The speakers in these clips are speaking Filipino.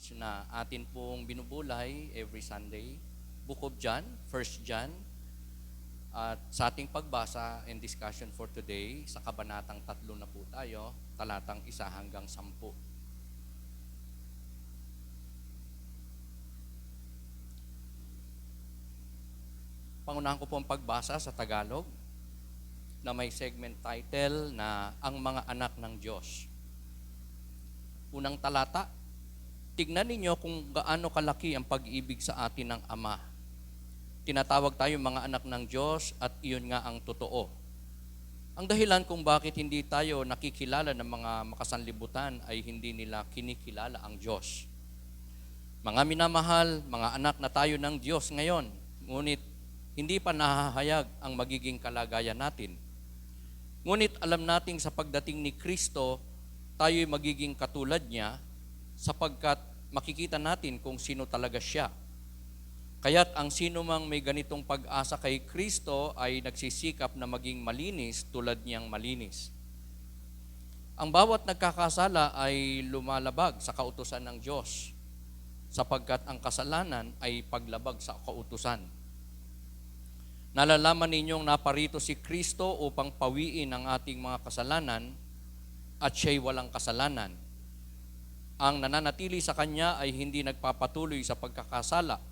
passage na atin pong binubulay every Sunday, Book of John, 1 John. At sa ating pagbasa and discussion for today, sa kabanatang 3 na po tayo, talatang 1 hanggang 10. Pangunahan ko po ang pagbasa sa Tagalog na may segment title na Ang Mga Anak ng Diyos. Unang talata, tignan ninyo kung gaano kalaki ang pag-ibig sa atin ng Ama. Tinatawag tayo mga anak ng Diyos at iyon nga ang totoo. Ang dahilan kung bakit hindi tayo nakikilala ng mga makasanlibutan ay hindi nila kinikilala ang Diyos. Mga minamahal, mga anak na tayo ng Diyos ngayon, ngunit hindi pa nahahayag ang magiging kalagayan natin. Ngunit alam nating sa pagdating ni Kristo, tayo'y magiging katulad niya sapagkat makikita natin kung sino talaga siya. Kaya't ang sino mang may ganitong pag-asa kay Kristo ay nagsisikap na maging malinis tulad niyang malinis. Ang bawat nagkakasala ay lumalabag sa kautusan ng Diyos sapagkat ang kasalanan ay paglabag sa kautusan. Nalalaman ninyong naparito si Kristo upang pawiin ang ating mga kasalanan at siya'y walang kasalanan. Ang nananatili sa Kanya ay hindi nagpapatuloy sa pagkakasala.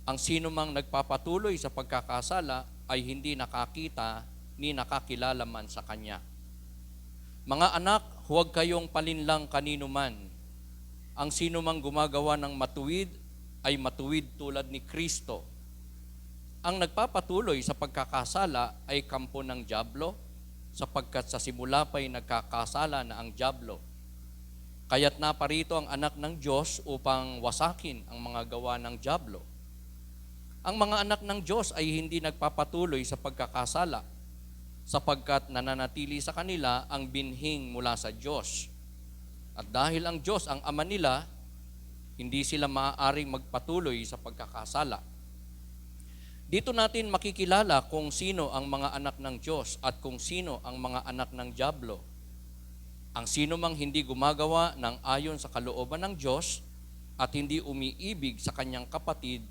Ang sino mang nagpapatuloy sa pagkakasala ay hindi nakakita ni nakakilala man sa Kanya. Mga anak, huwag kayong palinlang kanino man. Ang sino mang gumagawa ng matuwid ay matuwid tulad ni Kristo. Ang nagpapatuloy sa pagkakasala ay kampo ng dyablo, sapagkat sa simula pa'y nagkakasala na ang dyablo. Kaya't naparito ang anak ng Diyos upang wasakin ang mga gawa ng dyablo. Ang mga anak ng Diyos ay hindi nagpapatuloy sa pagkakasala, sapagkat nananatili sa kanila ang binhing mula sa Diyos. At dahil ang Diyos ang ama nila, hindi sila maaaring magpatuloy sa pagkakasala. Dito natin makikilala kung sino ang mga anak ng Diyos at kung sino ang mga anak ng dyablo. Ang sino mang hindi gumagawa ng ayon sa kalooban ng Diyos at hindi umiibig sa kanyang kapatid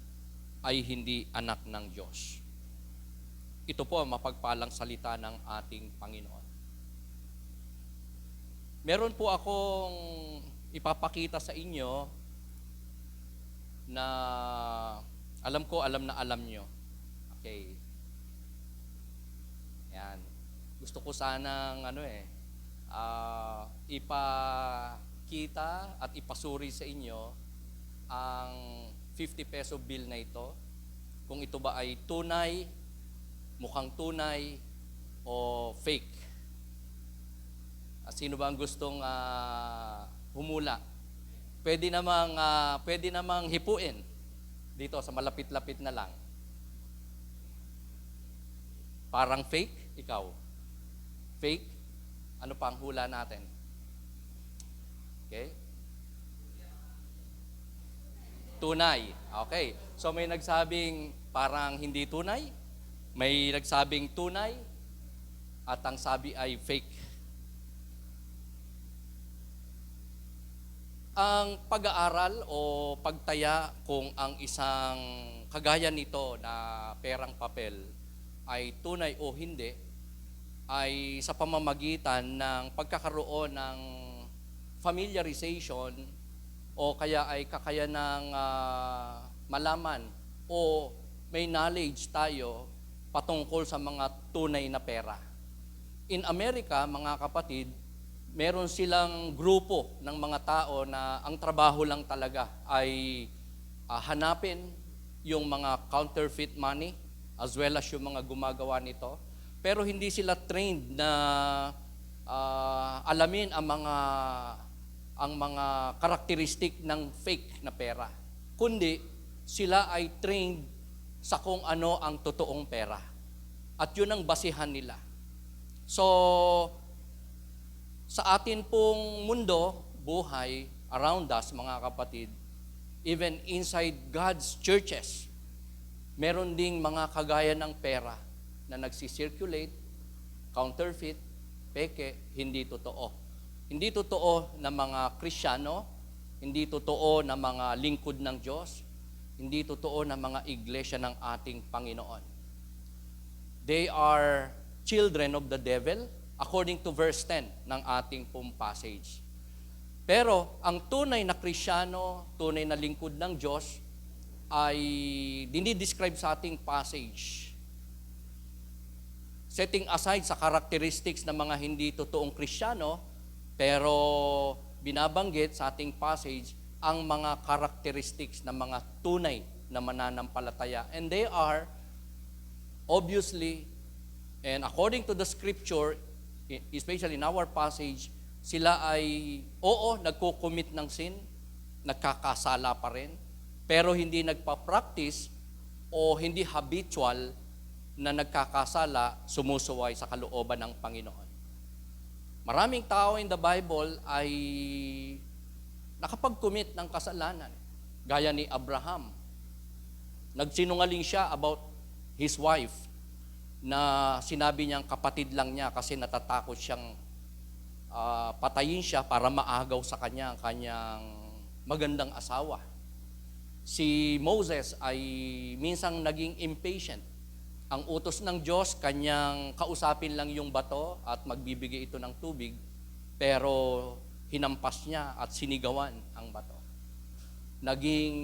ay hindi anak ng Diyos. Ito po ang mapagpalang salita ng ating Panginoon. Meron po akong ipapakita sa inyo na alam na alam nyo. Okay. Yan. Gusto ko sanang ipakita at ipasuri sa inyo ang 50 peso bill na ito. Kung ito ba ay tunay, mukhang tunay, o fake. Sino ba ang gustong humula? Pwede namang hipuin dito sa malapit-lapit na lang. Parang fake? Ikaw? Fake? Ano pa ang hula natin? Okay? Tunay. Okay. So may nagsabing parang hindi tunay, may nagsabing tunay, at ang sabi ay fake. Ang pag-aaral o pagtaya kung ang isang kagaya nito na perang papel ay tunay o hindi, ay sa pamamagitan ng pagkakaroon ng familiarization o kaya ay kakayanang malaman o may knowledge tayo patungkol sa mga tunay na pera. In America, mga kapatid, meron silang grupo ng mga tao na ang trabaho lang talaga ay hanapin yung mga counterfeit money as well as yung mga gumagawa nito. Pero hindi sila trained na alamin ang mga karakteristik ng fake na pera. Kundi sila ay trained sa kung ano ang totoong pera. At yun ang basihan nila. So, sa atin pong mundo, buhay, around us, mga kapatid, even inside God's churches, meron ding mga kagaya ng pera na nagsisirculate, counterfeit, peke, hindi totoo. Hindi totoo na mga Kristiyano hindi totoo na mga lingkod ng Diyos, hindi totoo na mga iglesia ng ating Panginoon. They are children of the devil, according to verse 10 ng ating pong passage. Pero ang tunay na Kristyano, tunay na lingkod ng Diyos, ay dinidescribe sa ating passage. Setting aside sa characteristics ng mga hindi totoong Kristyano, pero binabanggit sa ating passage ang mga characteristics ng mga tunay na mananampalataya. And they are, obviously, and according to the scripture, especially in our passage, sila ay, nagko-commit ng sin, nagkakasala pa rin, pero hindi nagpa-practice o hindi habitual na nagkakasala, sumusuway sa kalooban ng Panginoon. Maraming tao in the Bible ay nakapag-commit ng kasalanan, gaya ni Abraham. Nagsinungaling siya about his wife, na sinabi niyang kapatid lang niya kasi natatakot siyang patayin siya para maagaw sa kanya ang kanyang magandang asawa. Si Moses ay minsang naging impatient. Ang utos ng Diyos, kanyang kausapin lang yung bato at magbibigay ito ng tubig, pero hinampas niya at sinigawan ang bato. Naging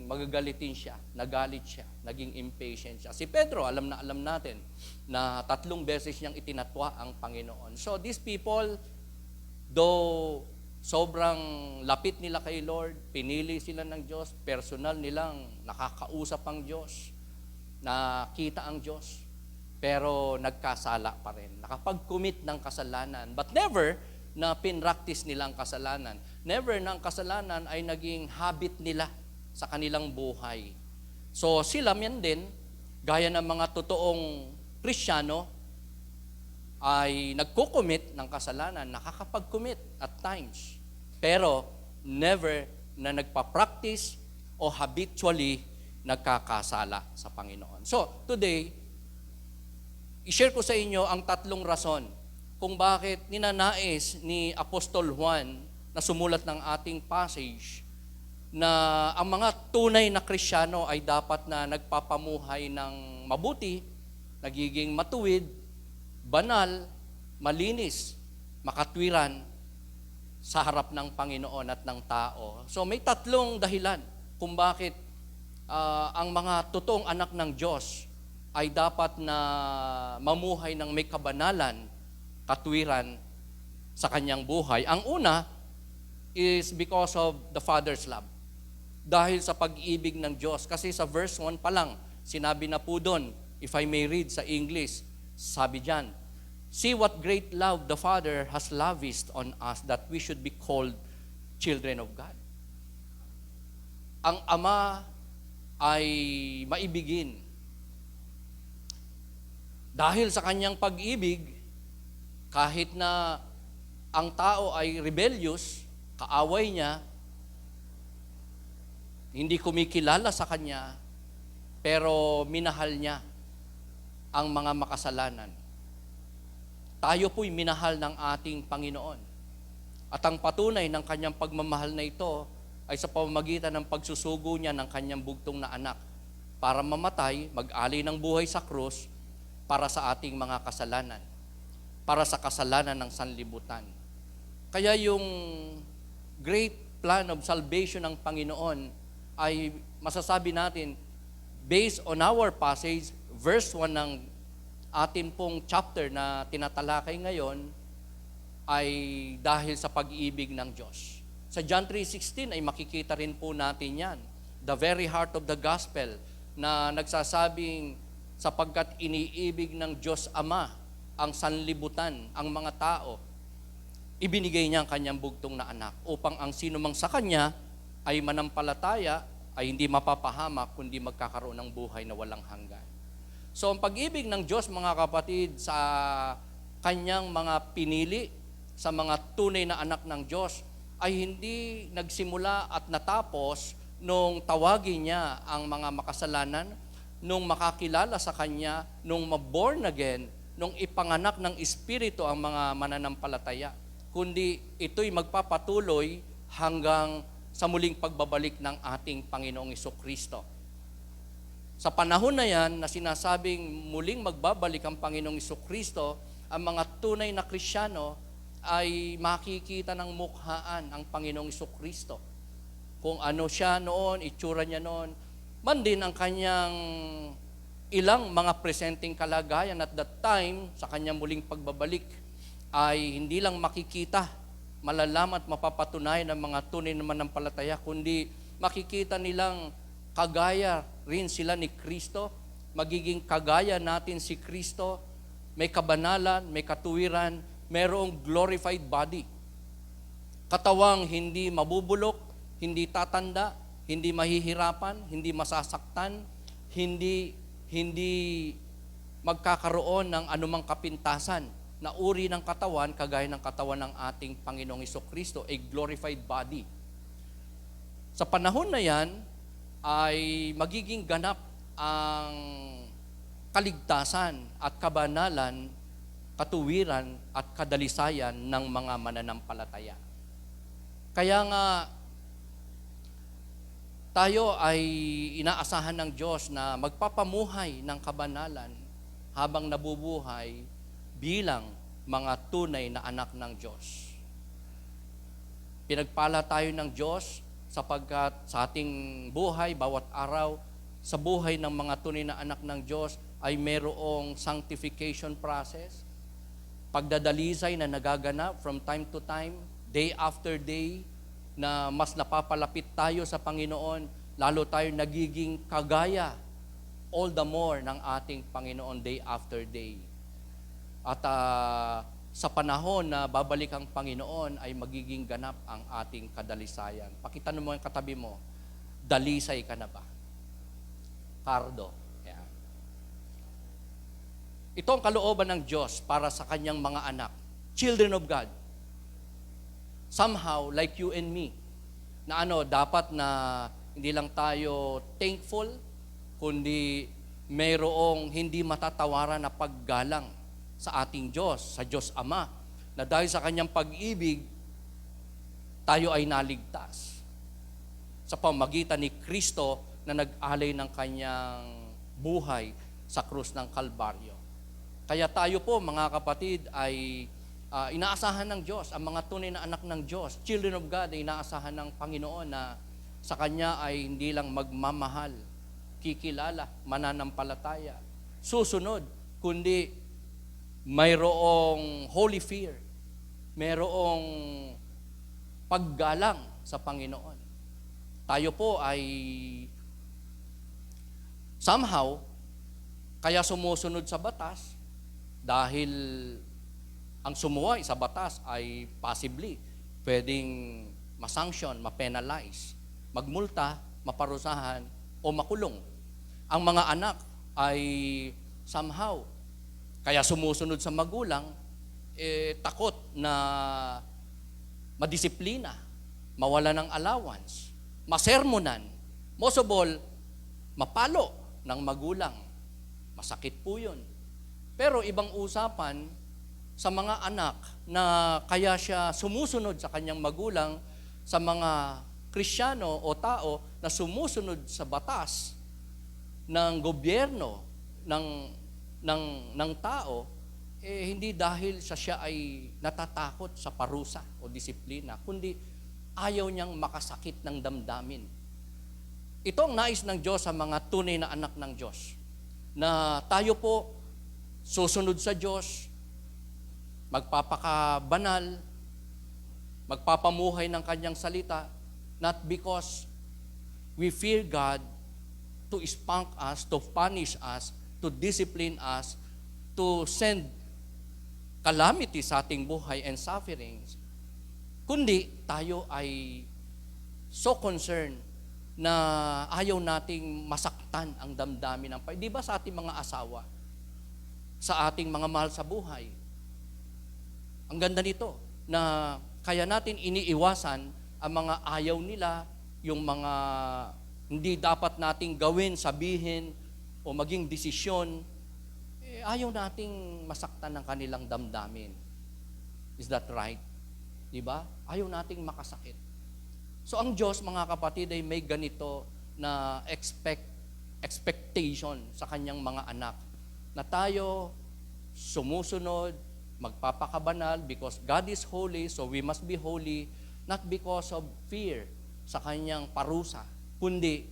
magagalitin siya, nagalit siya, naging impatient siya. Si Pedro, alam natin na 3 beses niyang itinatwa ang Panginoon. So these people, though sobrang lapit nila kay Lord, pinili sila ng Diyos, personal nilang nakakausap ang Diyos, nakita ang Diyos, pero nagkasala pa rin. Nakapag-commit ng kasalanan, but never na pinractice nila ang kasalanan. Never na ang kasalanan ay naging habit nila sa kanilang buhay. So sila yan din, gaya ng mga totoong Kristiyano, ay nagko-commit ng kasalanan, nakakapag-commit at times, pero never na nagpa-practice o habitually nagkakasala sa Panginoon. So, today, i-share ko sa inyo ang 3 rason kung bakit ninanais ni Apostol Juan na sumulat ng ating passage na ang mga tunay na Kristiyano ay dapat na nagpapamuhay ng mabuti, nagiging matuwid, banal, malinis, makatwiran sa harap ng Panginoon at ng tao. So may 3 dahilan kung bakit ang mga totoong anak ng Diyos ay dapat na mamuhay ng may kabanalan, katwiran sa kanyang buhay. Ang una is because of the Father's love. Dahil sa pag-ibig ng Diyos. Kasi sa verse 1 pa lang, sinabi na po doon, if I may read sa English, sabi diyan, see what great love the Father has lavished on us that we should be called children of God. Ang Ama ay maibigin. Dahil sa kanyang pag-ibig, kahit na ang tao ay rebellious, kaaway niya, hindi kumikilala sa kanya, pero minahal niya ang mga makasalanan. Tayo po'y minahal ng ating Panginoon. At ang patunay ng kanyang pagmamahal na ito ay sa pamamagitan ng pagsusugo niya ng kanyang bugtong na anak para mamatay, mag-alay ng buhay sa krus para sa ating mga kasalanan, para sa kasalanan ng sanlibutan. Kaya yung great plan of salvation ng Panginoon ay masasabi natin, based on our passage, verse 1 ng atin pong chapter na tinatalakay ngayon, ay dahil sa pag-ibig ng Diyos. Sa John 3:16 ay makikita rin po natin yan. The very heart of the gospel na nagsasabing sapagkat iniibig ng Diyos Ama ang sanlibutan, ang mga tao, ibinigay niya ang kanyang bugtong na anak upang ang sino mang sa kanya ay manampalataya ay hindi mapapahamak kundi magkakaroon ng buhay na walang hanggan. So ang pag-ibig ng Diyos, mga kapatid, sa kanyang mga pinili, sa mga tunay na anak ng Diyos, ay hindi nagsimula at natapos nung tawagin niya ang mga makasalanan, nung makakilala sa kanya, nung ma-born again, nung ipanganak ng Espiritu ang mga mananampalataya. Kundi ito'y magpapatuloy hanggang sa muling pagbabalik ng ating Panginoong Jesucristo. Sa panahon na yan na sinasabing muling magbabalik ang Panginoong Jesucristo, ang mga tunay na Kristiyano ay makikita ng mukhaan ang Panginoong Jesucristo. Kung ano siya noon, itsura niya noon, man din ang kanyang ilang mga presenting kalagayan at that time, sa kanyang muling pagbabalik, ay hindi lang makikita, malalaman at mapapatunayan ng mga tunay na manampalataya, kundi makikita nilang kagaya rin sila ni Kristo, magiging kagaya natin si Kristo, may kabanalan, may katuwiran, mayroong glorified body. Katawang hindi mabubulok, hindi tatanda, hindi mahihirapan, hindi masasaktan, hindi magkakaroon ng anumang kapintasan na uri ng katawan, kagaya ng katawan ng ating Panginoong Jesucristo, a glorified body. Sa panahon na yan, ay magiging ganap ang kaligtasan at kabanalan, katuwiran at kadalisayan ng mga mananampalataya. Kaya nga, tayo ay inaasahan ng Diyos na magpapamuhay ng kabanalan habang nabubuhay bilang mga tunay na anak ng Diyos. Pinagpala tayo ng Diyos sapagkat sa ating buhay, bawat araw, sa buhay ng mga tunay na anak ng Diyos ay mayroong sanctification process, pagdadalisay na nagaganap from time to time, day after day, na mas napapalapit tayo sa Panginoon, lalo tayo nagiging kagaya all the more ng ating Panginoon day after day. At sa panahon na babalik ang Panginoon ay magiging ganap ang ating kadalisayan. Pakitanong mo yung katabi mo, dalisay ka na ba? Cardo. Yan. Ito ang kalooban ng Diyos para sa kanyang mga anak, children of God. Somehow, like you and me, na dapat na hindi lang tayo thankful, kundi mayroong hindi matatawaran na paggalang sa ating Diyos, sa Diyos Ama, na dahil sa kanyang pag-ibig, tayo ay naligtas. Sa pamagitan ni Kristo na nag-alay ng kanyang buhay sa krus ng Kalbaryo. Kaya tayo po, mga kapatid, ay inaasahan ng Diyos, ang mga tunay na anak ng Diyos, children of God, ay inaasahan ng Panginoon na sa Kanya ay hindi lang magmamahal, kikilala, mananampalataya, susunod, kundi mayroong holy fear, mayroong paggalang sa Panginoon. Tayo po ay somehow, kaya sumusunod sa batas, dahil ang sumuway sa batas ay possibly pwedeng masanction, mapenalize, magmulta, maparusahan, o makulong. Ang mga anak ay somehow, kaya sumusunod sa magulang, takot na madisiplina, mawala ng allowance, masermonan, most of all, mapalo ng magulang. Masakit po yun. Pero ibang usapan sa mga anak na kaya siya sumusunod sa kanyang magulang, sa mga Kristiyano o tao na sumusunod sa batas ng gobyerno, ng tao, hindi dahil siya ay natatakot sa parusa o disiplina, kundi ayaw niyang makasakit ng damdamin. Ito ang nais ng Diyos sa mga tunay na anak ng Diyos, na tayo po susunod sa Diyos, magpapakabanal, magpapamuhay ng Kanyang salita, not because we fear God to spunk us, to punish us, to discipline us, to send calamity sa ating buhay and sufferings, kundi tayo ay so concerned na ayaw nating masaktan ang damdamin ng Panginoon. Di ba sa ating mga asawa, sa ating mga mahal sa buhay, ang ganda nito, na kaya natin iniiwasan ang mga ayaw nila, yung mga hindi dapat nating gawin, sabihin, o maging desisyon, ayaw nating masaktan ng kanilang damdamin. Is that right? Di ba? Ayaw nating makasakit. So ang Diyos, mga kapatid, ay may ganito na expectation sa kanyang mga anak na tayo sumusunod, magpapakabanal because God is holy, so we must be holy, not because of fear sa kanyang parusa, kundi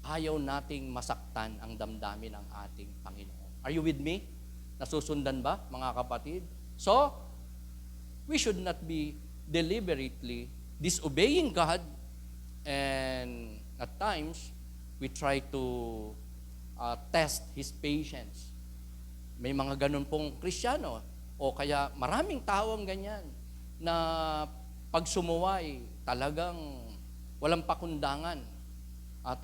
ayaw nating masaktan ang damdamin ng ating Panginoon. Are you with me? Nasusundan ba, mga kapatid? So, we should not be deliberately disobeying God, and at times, we try to test His patience. May mga ganun pong Kristiyano, o kaya maraming tao ang ganyan, na pag sumuway, talagang walang pakundangan. At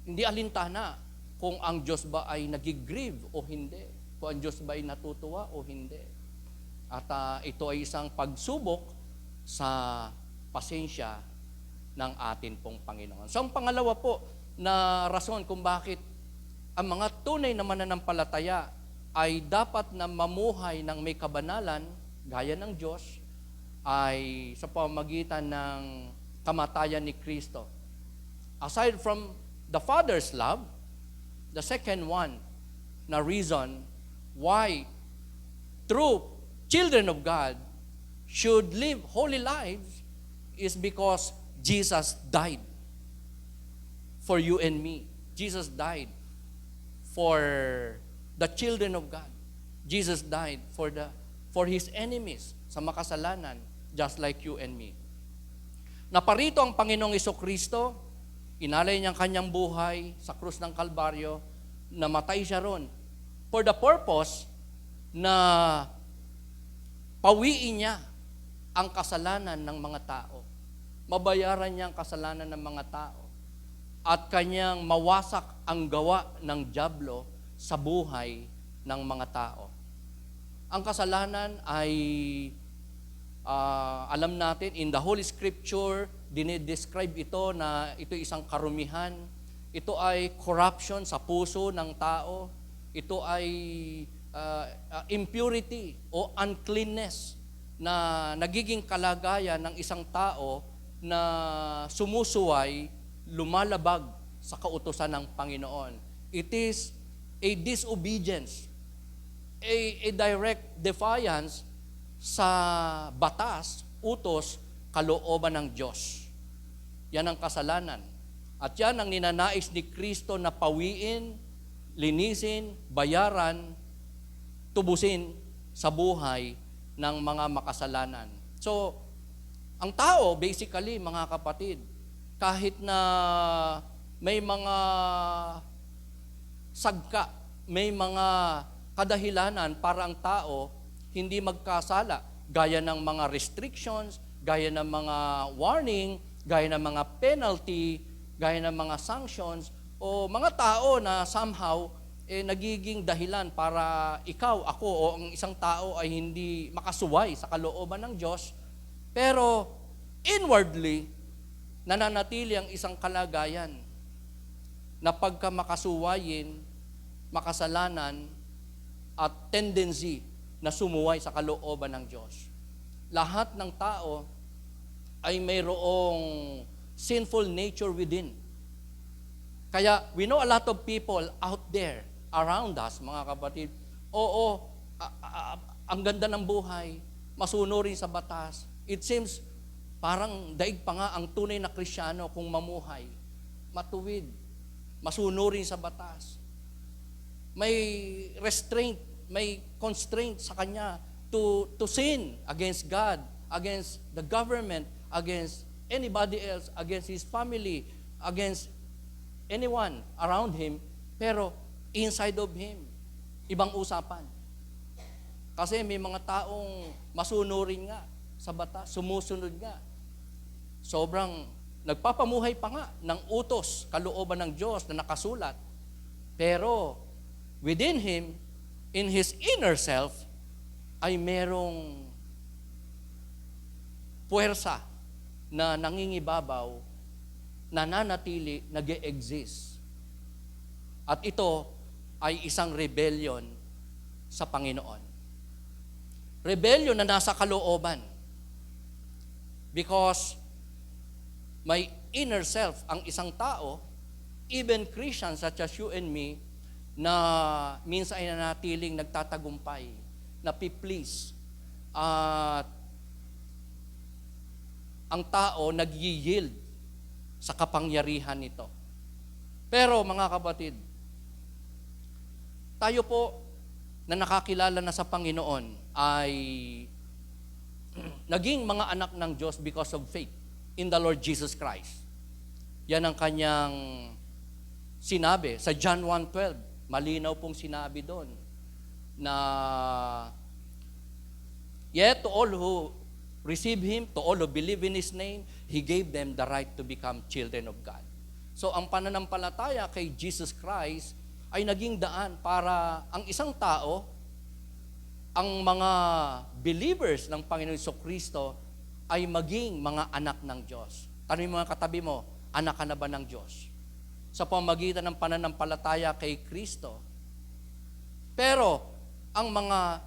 hindi alintana kung ang Diyos ba ay nagigrieve o hindi, kung ang Diyos ba ay natutuwa o hindi. At ito ay isang pagsubok sa pasensya ng atin pong Panginoon. So ang pangalawa po na rason kung bakit ang mga tunay na mananampalataya ay dapat na mamuhay ng may kabanalan gaya ng Diyos ay sa pamamagitan ng kamatayan ni Kristo. Aside from the Father's love, the second one na reason why true children of God should live holy lives is because Jesus died for you and me. Jesus died for the children of God. Jesus died for His enemies sa makasalanan, just like you and me. Naparito ang Panginoong Jesucristo, inalay niyang kanyang buhay sa krus ng Kalbaryo, namatay siya ron for the purpose na pawiin niya ang kasalanan ng mga tao. Mabayaran niya ang kasalanan ng mga tao. At kanyang mawasak ang gawa ng dyablo sa buhay ng mga tao. Ang kasalanan ay, alam natin, in the Holy Scripture, dinidescribe ito na ito isang karumihan. Ito ay corruption sa puso ng tao. Ito ay impurity o uncleanness na nagiging kalagayan ng isang tao na sumusuway, lumalabag sa kautusan ng Panginoon. It is a disobedience, a direct defiance sa batas, utos, kalooban ng Diyos. Yan ang kasalanan. At yan ang ninanais ni Kristo na pawiin, linisin, bayaran, tubusin sa buhay ng mga makasalanan. So, ang tao, basically, mga kapatid, kahit na may mga sagka, may mga kadahilanan para ang tao hindi magkasala, gaya ng mga restrictions, gaya ng mga warning, gaya ng mga penalty, gaya ng mga sanctions, o mga tao na somehow nagiging dahilan para ikaw, ako, o ang isang tao ay hindi makasuway sa kalooban ng Diyos, pero inwardly, nananatili ang isang kalagayan na pagka makasuwayin, makasalanan, at tendency na sumuway sa kalooban ng Diyos. Lahat ng tao ay mayroong sinful nature within. Kaya we know a lot of people out there around us, mga kapatid, ang ganda ng buhay, masunurin sa batas. It seems parang daig pa nga ang tunay na Kristiyano kung mamuhay, matuwid, masunurin sa batas. May restraint, may constraint sa kanya to sin against God, against the government, against anybody else, against his family, against anyone around him, pero inside of him, ibang usapan. Kasi may mga taong masunurin nga sa batas, sumusunod nga. Sobrang nagpapamuhay pa nga ng utos, kalooban ng Diyos na nakasulat. Pero within him, in his inner self, ay merong puwersa na nangingibabaw, nananatili, nag-e-exist. At ito ay isang rebellion sa Panginoon. Rebellion na nasa kalooban. Because may inner self ang isang tao, even Christians such as you and me, na minsan ay nanatiling nagtatagumpay, na please. At ang tao nag-yield sa kapangyarihan nito. Pero mga kapatid, tayo po na nakakilala na sa Panginoon ay naging mga anak ng Diyos because of faith in the Lord Jesus Christ. Yan ang kanyang sinabi sa John 1:12. Malinaw pong sinabi doon na yet to all who receive Him, to all who believe in His name, He gave them the right to become children of God. So ang pananampalataya kay Jesus Christ ay naging daan para ang isang tao, ang mga believers ng Panginoon Jesucristo ay maging mga anak ng Diyos. Tanungin mo mga katabi mo, anak ka na ba ng Diyos? Sa pamagitan ng pananampalataya kay Kristo. Pero, ang mga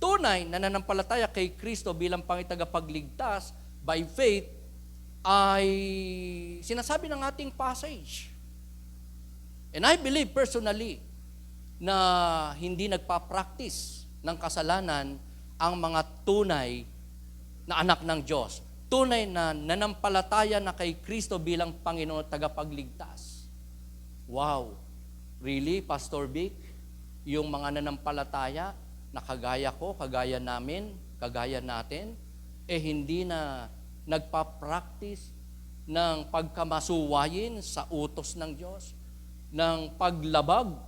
tunay na nananampalataya kay Kristo bilang pangitagapagligtas by faith ay sinasabi ng ating passage. And I believe personally na hindi nagpa-practice ng kasalanan ang mga tunay na anak ng Diyos. Tunay na nanampalataya na kay Kristo bilang Panginoon at tagapagligtas. Wow! Really, Pastor Vic? Yung mga nanampalataya na kagaya ko, kagaya namin, kagaya natin, hindi na nagpa-practice ng pagkamasuwayin sa utos ng Diyos, ng paglabag,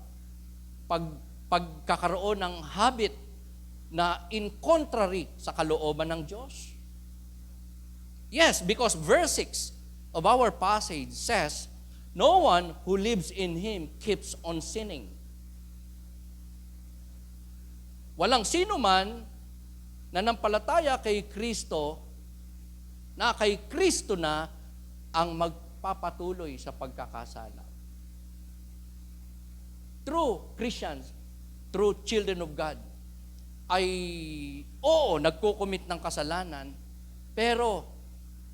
pagkakaroon ng habit na in contrary sa kalooban ng Diyos. Yes, because verse 6 of our passage says, no one who lives in Him keeps on sinning. Walang sino man na nampalataya kay Kristo, na kay Kristo na ang magpapatuloy sa pagkakasala. True Christians, true children of God, ay oo, nagko-commit ng kasalanan, pero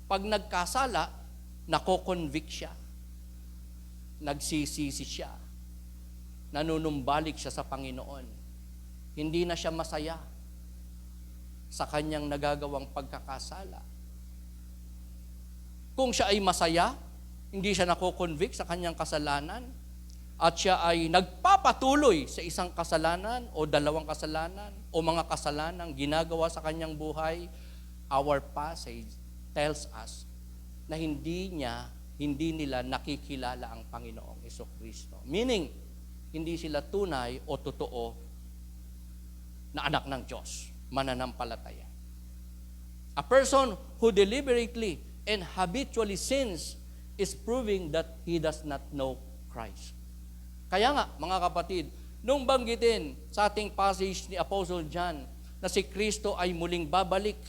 pag nagkasala, nako-convict siya. Nagsisisi siya. Nanunumbalik siya sa Panginoon. Hindi na siya masaya sa kanyang nagagawang pagkakasala. Kung siya ay masaya, hindi siya nako-convict sa kanyang kasalanan, at siya ay nagpapatuloy sa isang kasalanan o dalawang kasalanan o mga kasalanang ginagawa sa kanyang buhay, our passage tells us na hindi nila nakikilala ang Panginoong Jesucristo. Meaning, hindi sila tunay o totoo na anak ng Diyos, mananampalataya. A person who deliberately and habitually sins is proving that he does not know Christ. Kaya nga, mga kapatid, nung banggitin sa ating passage ni Apostle John na si Kristo ay muling babalik,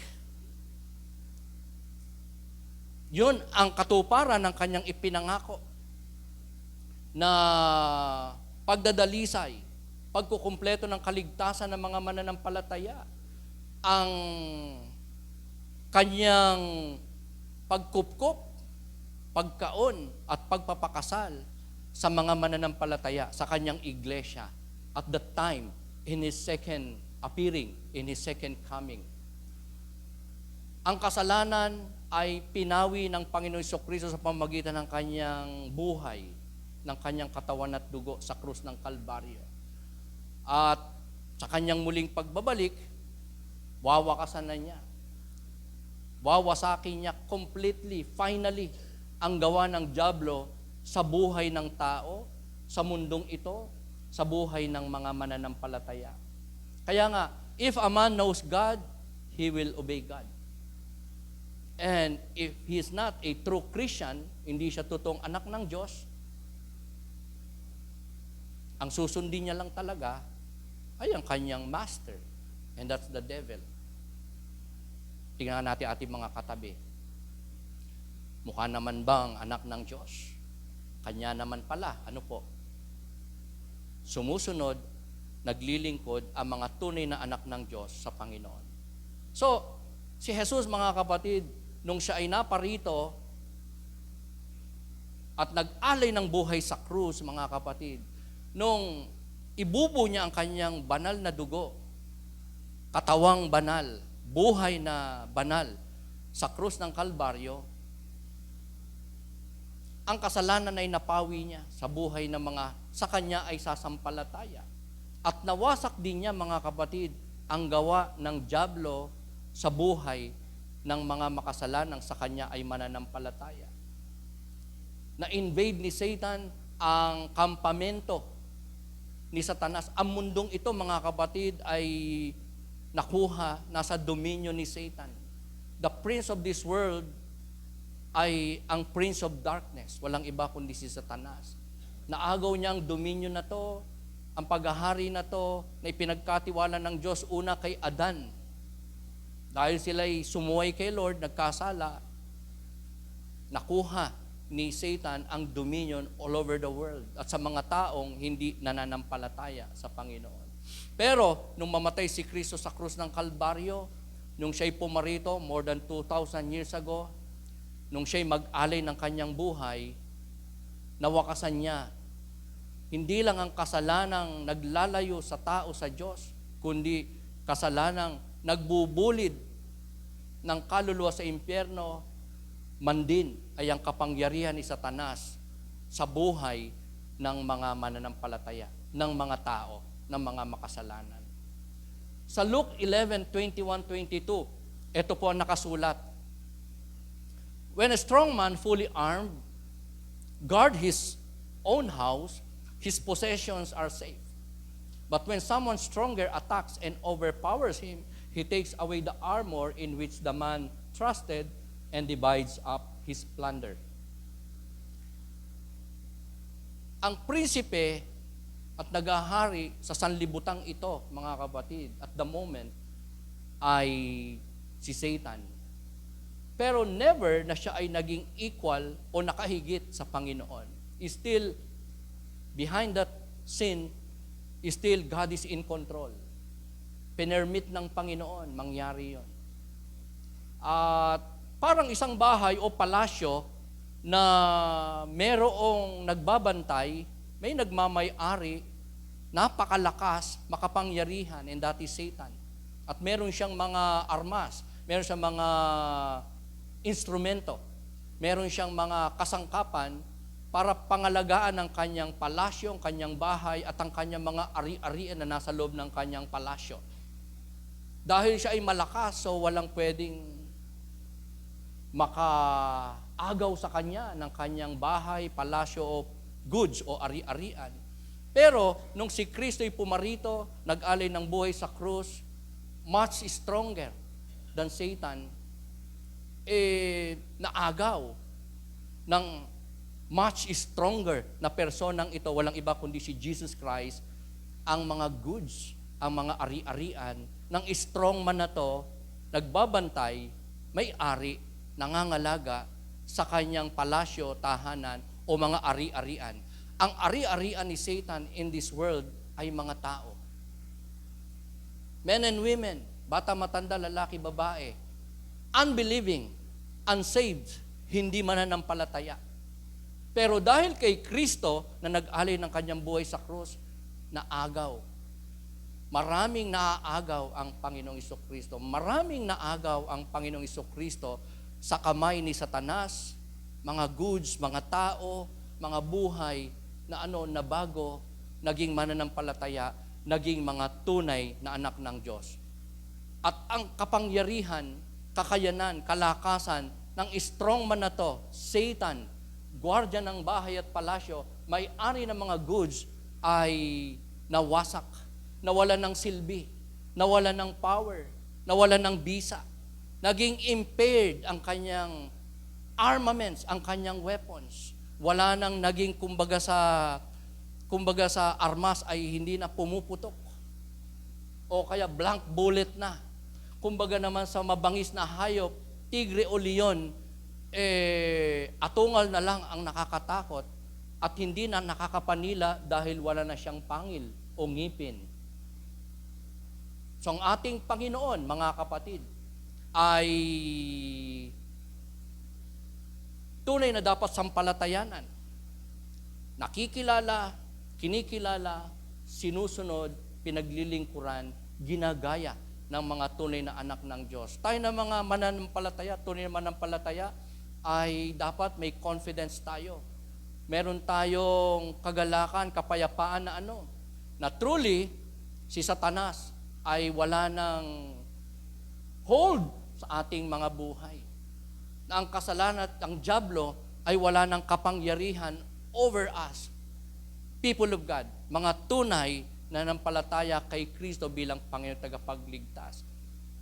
yun ang katuparan ng kanyang ipinangako na pagdadalisay, pagkukumpleto ng kaligtasan ng mga mananampalataya, ang kanyang pagkupkop, pagkaon at pagpapakasal sa mga mananampalataya sa kanyang iglesia at that time in His second appearing, in His second coming. Ang kasalanan ay pinawi ng Panginoon Jesucristo sa pamamagitan ng kanyang buhay, ng kanyang katawan at dugo sa krus ng Kalbaryo. At sa kanyang muling pagbabalik, wawakasan na niya. Wawasakin niya completely, finally, ang gawa ng dyablo sa buhay ng tao, sa mundong ito, sa buhay ng mga mananampalataya. Kaya nga, if a man knows God, he will obey God. And if he is not a true Christian, hindi siya totoong anak ng Diyos, ang susundin niya lang talaga ay ang kanyang master. And that's the devil. Tingnan natin ating mga katabi. Mukha naman bang anak ng Diyos? Kanya naman pala, ano po? Sumusunod, naglilingkod ang mga tunay na anak ng Diyos sa Panginoon. So, si Jesus, mga kapatid, nung siya ay naparito, at nag-alay ng buhay sa krus, mga kapatid, nung ibubo niya ang kanyang banal na dugo, katawang banal, buhay na banal, sa krus ng Kalbaryo, ang kasalanan ay napawi niya sa buhay ng mga sa kanya ay sasampalataya. At nawasak din niya, mga kapatid, ang gawa ng dyablo sa buhay ng mga makasalanang sa kanya ay mananampalataya. Na-invade ni Satan ang kampamento ni Satanas. Ang mundong ito, mga kapatid, ay nakuha, nasa dominio ni Satan. The prince of this world ay ang prince of darkness. Walang iba kundi si Satanas. Naagaw niya ang dominio na to, ang paghahari na to, na ipinagkatiwala ng Diyos una kay Adan. Dahil sila'y sumuway kay Lord, nagkasala, nakuha ni Satan ang dominion all over the world at sa mga taong hindi nananampalataya sa Panginoon. Pero, nung mamatay si Kristo sa krus ng Kalbaryo, nung siya'y pumarito more than 2,000 years ago, nung siya'y mag-alay ng kanyang buhay, nawakasan niya. Hindi lang ang kasalanang naglalayo sa tao sa Diyos, kundi kasalanang nagbubulid ng kaluluwa sa impyerno, man din ay ang kapangyarihan ni Satanas sa buhay ng mga mananampalataya, ng mga tao, ng mga makasalanan. Sa Luke 11:21-22, ito po ang nakasulat. When a strong man fully armed guard his own house, his possessions are safe. But when someone stronger attacks and overpowers him, he takes away the armor in which the man trusted and divides up his plunder. Ang prinsipe at nagahari sa sanlibutang ito, mga kapatid, at the moment, ay si Satan. Pero never na siya ay naging equal o nakahigit sa Panginoon. Still, behind that sin, still God is in control. Pinermit ng Panginoon, mangyari yon. At parang isang bahay o palasyo na merong nagbabantay, may nagmamay-ari, napakalakas, makapangyarihan, and that is Satan. At meron siyang mga armas, meron siyang mga instrumento, meron siyang mga kasangkapan para pangalagaan ang kanyang palasyo, ang kanyang bahay, at ang kanyang mga ari-arian na nasa loob ng kanyang palasyo. Dahil siya ay malakas, so walang pwedeng makaagaw sa kanya ng kanyang bahay, palasyo o goods o ari-arian. Pero nung si Kristo ay pumarito, nag-alay ng buhay sa krus, much stronger than Satan, naagaw ng much stronger na personang ito, walang iba kundi si Jesus Christ, ang mga goods, ang mga ari-arian ng strong man na to, nagbabantay, may-ari, nangangalaga sa kanyang palasyo, tahanan, o mga ari-arian. Ang ari-arian ni Satan in this world ay mga tao. Men and women, bata, matanda, lalaki, babae, unbelieving, unsaved, hindi mananampalataya. Pero dahil kay Kristo na nag-alay ng kanyang buhay sa krus, naagaw. Maraming naaagaw ang Panginoong Jesucristo. Maraming naagaw ang Panginoong Jesucristo sa kamay ni Satanas, mga goods, mga tao, mga buhay na na bago, naging mananampalataya, naging mga tunay na anak ng Diyos. At ang kapangyarihan, kakayanan, kalakasan ng strong man na to, Satan, guardian ng bahay at palasyo, may-ari ng mga goods, ay nawasak, nawalan ng silbi, nawalan ng power, nawalan ng bisa. Naging impaired ang kanyang armaments, ang kanyang weapons. Wala nang naging kumbaga sa armas ay hindi na pumuputok. O kaya blank bullet na. Kumbaga naman sa mabangis na hayop, tigre o leon, atungal na lang ang nakakatakot at hindi na nakakapanila dahil wala na siyang pangil o ngipin. So ang ating Panginoon, mga kapatid, ay tunay na dapat sampalatayanan. nakikilala, kinikilala, sinusunod, pinaglilingkuran, ginagaya ng mga tunay na anak ng Diyos. Tayo na mga mananampalataya, tunay na mananampalataya, ay dapat may confidence tayo. Meron tayong kagalakan, kapayapaan na truly, si Satanas ay wala ng hold sa ating mga buhay. Na ang kasalanan at ang dyablo ay wala ng kapangyarihan over us. People of God, mga tunay na nampalataya kay Kristo bilang Panginoon tagapagligtas.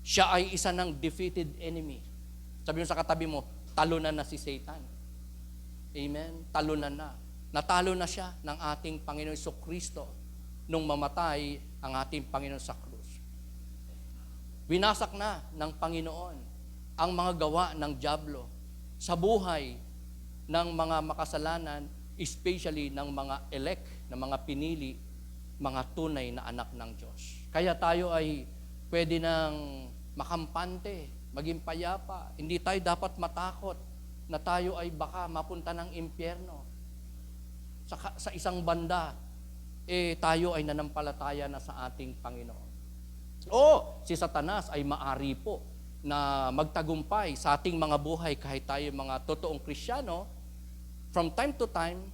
Siya ay isa ng defeated enemy. Sabi mo sa katabi mo, talunan na si Satan. Amen? Talunan na. Natalo na siya ng ating Panginoon Kristo nung mamatay ang ating Panginoon sa krus. Winasak na ng Panginoon ang mga gawa ng dyablo sa buhay ng mga makasalanan, especially ng mga elect, ng mga pinili, mga tunay na anak ng Diyos. Kaya tayo ay pwede nang makampante, maging payapa. Hindi tayo dapat matakot na tayo ay baka mapunta ng impyerno. Sa isang banda, tayo ay nanampalataya na sa ating Panginoon. O, si Satanas ay maari po na magtagumpay sa ating mga buhay kahit tayo mga totoong Kristiyano. From time to time,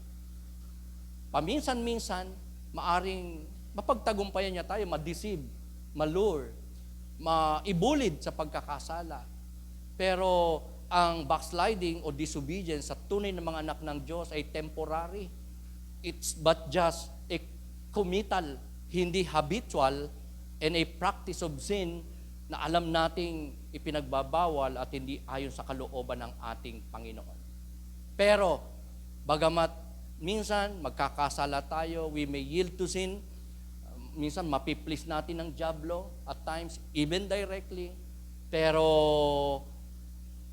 paminsan-minsan, maaring mapagtagumpayan niya tayo, ma-deceive, ma-lure, maibulid sa pagkakasala. Pero ang backsliding o disobedience sa tunay na mga anak ng Diyos ay temporary. It's but just a committal, hindi habitual, and a practice of sin na alam nating ipinagbabawal at hindi ayon sa kalooban ng ating Panginoon. Pero, bagamat minsan, magkakasala tayo, we may yield to sin. Minsan, mapiplease natin ng dyablo, at times, even directly. Pero,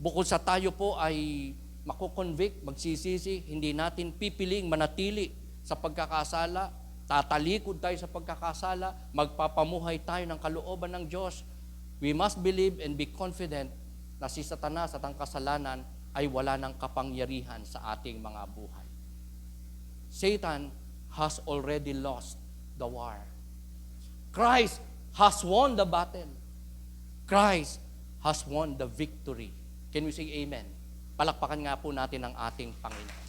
bukod sa tayo po ay makukonvict, magsisisi, hindi natin pipiling manatili sa pagkakasala, tatalikod tayo sa pagkakasala, magpapamuhay tayo ng kalooban ng Diyos. We must believe and be confident na si Satanas at ang kasalanan ay wala ng kapangyarihan sa ating mga buhay. Satan has already lost the war. Christ has won the battle. Christ has won the victory. Can we say amen? Palakpakan nga po natin ang ating Panginoon.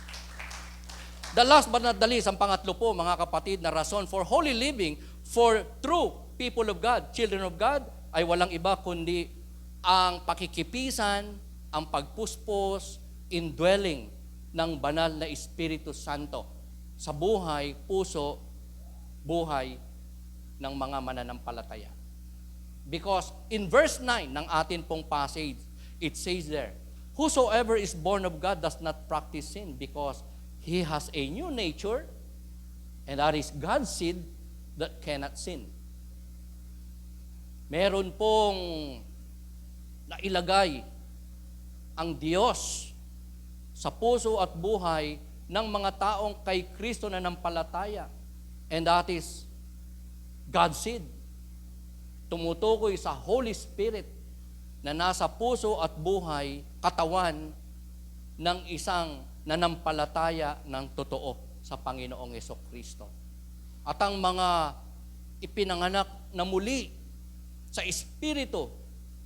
The last but not the least, ang pangatlo po, mga kapatid, na rason for holy living, for true people of God, children of God, ay walang iba kundi ang pakikipisan, ang pagpuspos, indwelling ng banal na Espiritu Santo sa buhay, puso, buhay ng mga mananampalataya. Because in verse 9 ng atin pong passage, it says there, whosoever is born of God does not practice sin because he has a new nature, and that is God's seed that cannot sin. Meron pong nailagay ang Diyos sa puso at buhay ng mga taong kay Kristo na nampalataya. And that is God's seed. Tumutukoy sa Holy Spirit na nasa puso at buhay, katawan ng isang nanampalataya ng totoo sa Panginoong Kristo. At ang mga ipinanganak na muli sa Espiritu,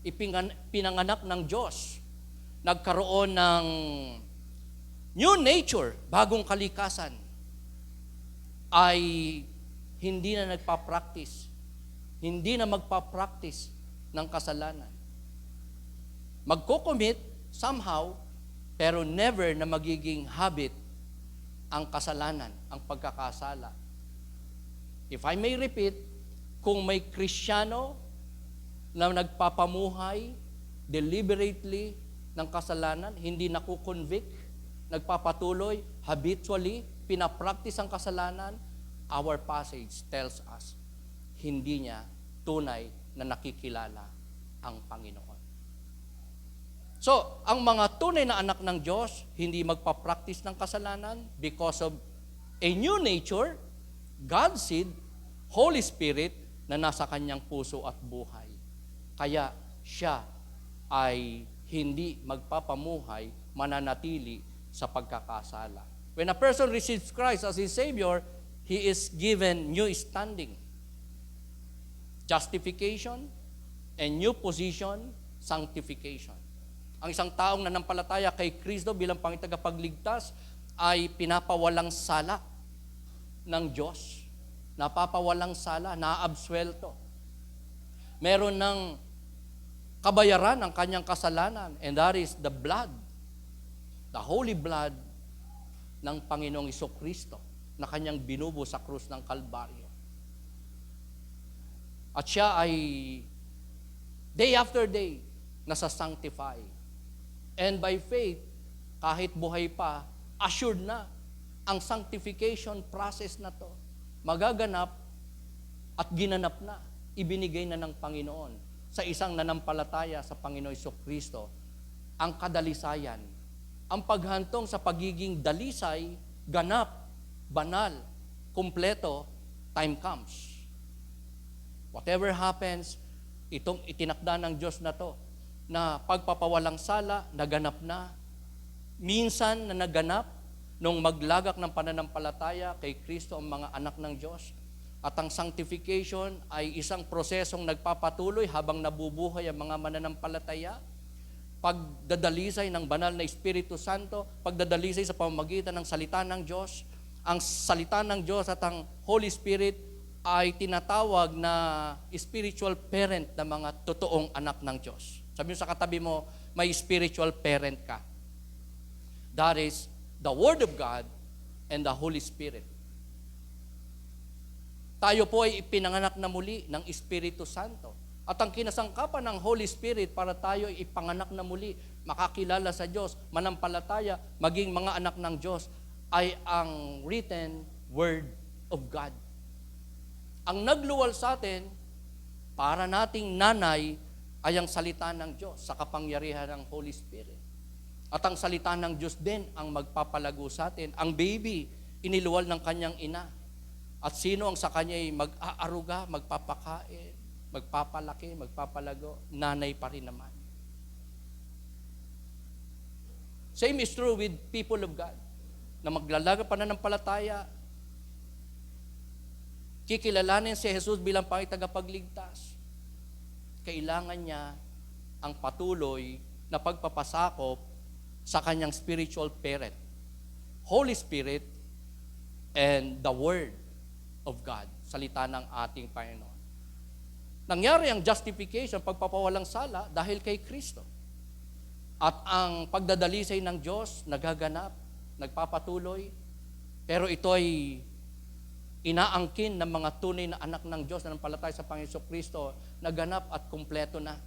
ipinanganak ng Diyos, nagkaroon ng new nature, bagong kalikasan, ay hindi na nagpa-practice, hindi na magpa-practice ng kasalanan. Magko-commit somehow, pero never na magiging habit ang kasalanan, ang pagkakasala. If I may repeat, kung may Kristiyano na nagpapamuhay deliberately ng kasalanan, hindi nakukonvict, nagpapatuloy, habitually, pinapractice ang kasalanan, our passage tells us, hindi niya tunay na nakikilala ang Panginoon. So, ang mga tunay na anak ng Diyos, hindi magpa-practice ng kasalanan because of a new nature, God's seed, Holy Spirit, na nasa kanyang puso at buhay. Kaya siya ay hindi magpapamuhay, mananatili sa pagkakasala. When a person receives Christ as his Savior, he is given new standing. Justification, and new position, sanctification. Ang isang taong nanampalataya kay Kristo bilang pangitagapagligtas ay pinapawalang sala ng Diyos. Napapawalang sala, naabswelto. Meron ng kabayaran ang kanyang kasalanan, and that is the blood, the holy blood ng Panginoong Jesucristo na kanyang binubo sa krus ng Kalbaryo. At siya ay day after day nasa-sanctify. And by faith, kahit buhay pa, assured na ang sanctification process na to. Magaganap at ginanap na, ibinigay na ng Panginoon sa isang nanampalataya sa Panginoon Jesucristo ang kadalisayan, ang paghantong sa pagiging dalisay, ganap, banal, kumpleto, time comes. Whatever happens, itong itinakda ng Diyos na to, na pagpapawalang sala, naganap na. Minsan na naganap, nung maglagak ng pananampalataya kay Kristo ang mga anak ng Diyos. At ang sanctification ay isang prosesong nagpapatuloy habang nabubuhay ang mga mananampalataya. Pagdadalisay ng banal na Espiritu Santo, pagdadalisay sa pamamagitan ng salita ng Diyos. Ang salita ng Diyos at ang Holy Spirit ay tinatawag na spiritual parent ng mga totoong anak ng Diyos. Sabi mo sa katabi mo, may spiritual parent ka. That is the Word of God and the Holy Spirit. Tayo po ay ipinanganak na muli ng Espiritu Santo. At ang kinasangkapan ng Holy Spirit para tayo ay ipanganak na muli, makakilala sa Diyos, manampalataya, maging mga anak ng Diyos, ay ang written Word of God. Ang nagluwal sa atin, para nating nanay, ay ang salita ng Diyos sa kapangyarihan ng Holy Spirit. At ang salita ng Diyos din ang magpapalago sa atin. Ang baby, iniluwal ng kanyang ina. At sino ang sa kanya ay mag-aaruga, magpapakain, magpapalaki, magpapalago, nanay pa rin naman. Same is true with people of God, na maglalaga pananampalataya, kikilalanin si Jesus bilang pangitagapagligtas. Kailangan niya ang patuloy na pagpapasakop sa kanyang spiritual parent, Holy Spirit, and the Word of God, salita ng ating Panginoon. Nangyari ang justification, pagpapawalang sala, dahil kay Kristo. At ang pagdadalisay ng Diyos, nagaganap, nagpapatuloy, pero ito ay inaangkin ng mga tunay na anak ng Diyos na nampalataya sa Panginoon Kristo, naganap at kumpleto na.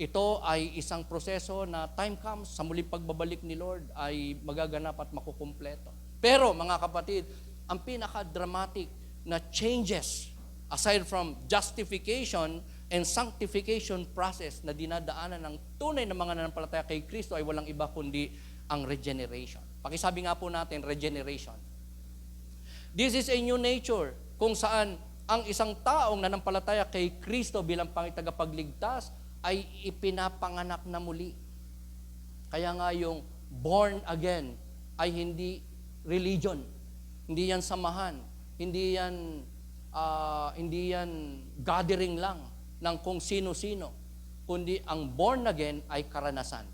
Ito ay isang proseso na time comes, sa muling pagbabalik ni Lord ay magaganap at makukumpleto. Pero mga kapatid, ang pinaka-dramatic na changes aside from justification and sanctification process na dinadaanan ng tunay na mga nanampalataya kay Kristo ay walang iba kundi ang regeneration. Pakisabi nga po natin, regeneration. This is a new nature kung saan ang isang taong nanampalataya kay Kristo bilang pangitagapagligtas ay ipinapanganak na muli. Kaya nga yung born again ay hindi religion, hindi yan samahan, hindi yan gathering lang ng kung sino-sino, kundi ang born again ay karanasan.